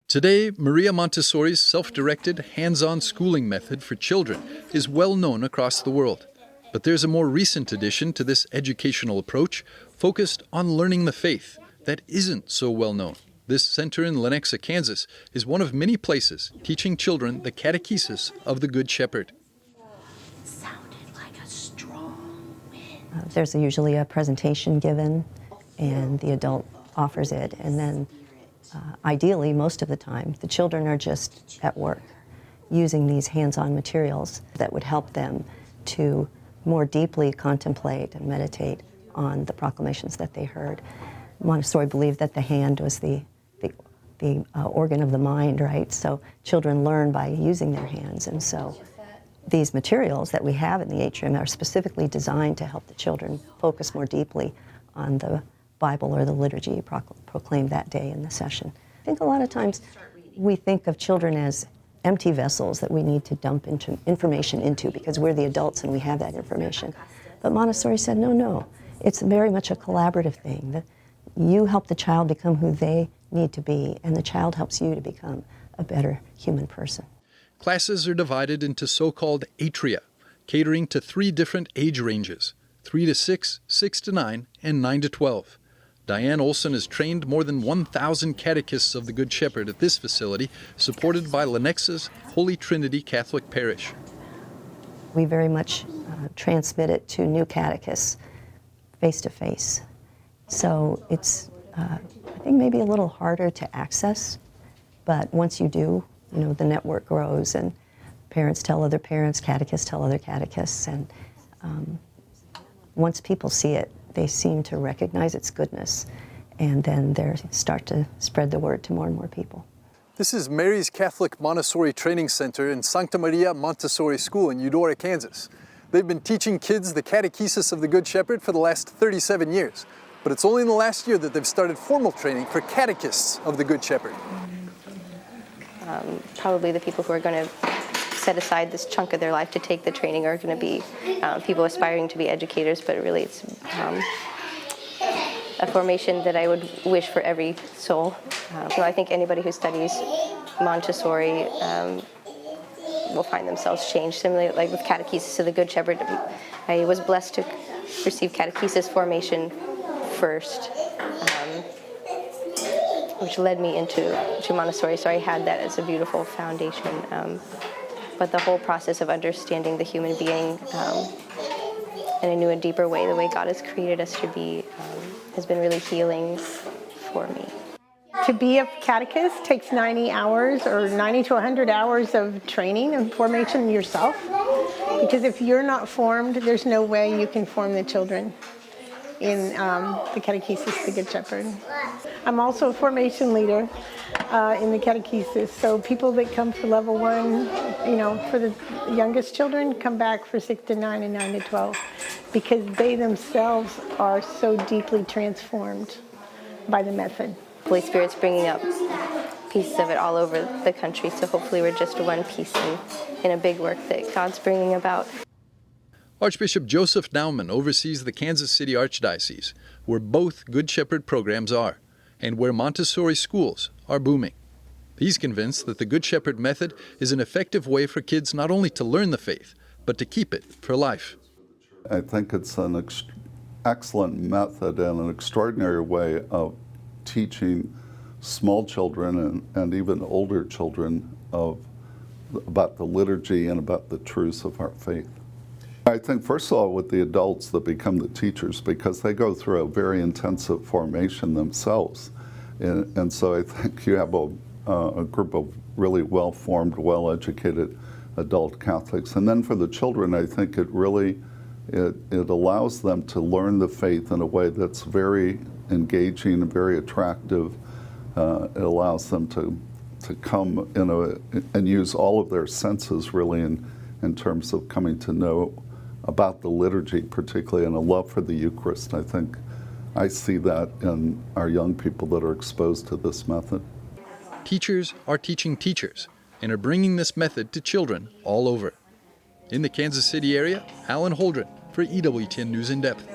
Today, Maria Montessori's self-directed, hands-on schooling method for children is well known across the world. But there's a more recent addition to this educational approach focused on learning the faith that isn't so well known. This center in Lenexa, Kansas is one of many places teaching children the Catechesis of the Good Shepherd. There's usually a presentation given, and the adult offers it, and then ideally, most of the time, the children are just at work using these hands-on materials that would help them to more deeply contemplate and meditate on the proclamations that they heard. Montessori believed that the hand was the organ of the mind, right? So children learn by using their hands, and so these materials that we have in the atrium are specifically designed to help the children focus more deeply on the Bible or the liturgy proclaimed that day in the session. I think a lot of times we think of children as empty vessels that we need to dump information into because we're the adults and we have that information. But Montessori said, no, it's very much a collaborative thing, that you help the child become who they need to be, and the child helps you to become a better human person. Classes are divided into so-called atria, catering to 3 different age ranges, 3 to 6, 6 to 9, and 9 to 12. Diane Olson has trained more than 1,000 catechists of the Good Shepherd at this facility, supported by Lenexa's Holy Trinity Catholic Parish. We very much transmit it to new catechists face-to-face. So it's, I think, maybe a little harder to access, but once you do, the network grows, and parents tell other parents, catechists tell other catechists, and once people see it, they seem to recognize its goodness, and then they start to spread the word to more and more people. This is Mary's Catholic Montessori Training Center in Santa Maria Montessori School in Eudora, Kansas. They've been teaching kids the Catechesis of the Good Shepherd for the last 37 years, but it's only in the last year that they've started formal training for catechists of the Good Shepherd. Probably the people who are going to set aside this chunk of their life to take the training are going to be people aspiring to be educators, but really it's a formation that I would wish for every soul. I think anybody who studies Montessori will find themselves changed. Similarly, like with Catechesis of the Good Shepherd, I was blessed to receive catechesis formation first, which led me into Montessori, so I had that as a beautiful foundation. But the whole process of understanding the human being in a new and deeper way, the way God has created us to be, has been really healing for me. To be a catechist takes 90 hours or 90 to 100 hours of training and formation yourself, because if you're not formed, there's no way you can form the children in the Catechesis, the Good Shepherd. I'm also a formation leader in the catechesis, so people that come for level 1, for the youngest children, come back for 6 to 9 and 9 to 12, because they themselves are so deeply transformed by the method. Holy Spirit's bringing up pieces of it all over the country, so hopefully we're just one piece in a big work that God's bringing about. Archbishop Joseph Naumann oversees the Kansas City Archdiocese, where both Good Shepherd programs are, and where Montessori schools are booming. He's convinced that the Good Shepherd method is an effective way for kids not only to learn the faith, but to keep it for life. I think it's an excellent method and an extraordinary way of teaching small children and even older children about the liturgy and about the truths of our faith. I think, first of all, with the adults that become the teachers, because they go through a very intensive formation themselves. And so I think you have a group of really well-formed, well-educated adult Catholics. And then for the children, I think it allows them to learn the faith in a way that's very engaging and very attractive. It allows them to come and use all of their senses, really, in terms of coming to know about the liturgy, particularly, and a love for the Eucharist. I think I see that in our young people that are exposed to this method. Teachers are teaching teachers and are bringing this method to children all over. In the Kansas City area, Alan Holdren for EWTN News In Depth.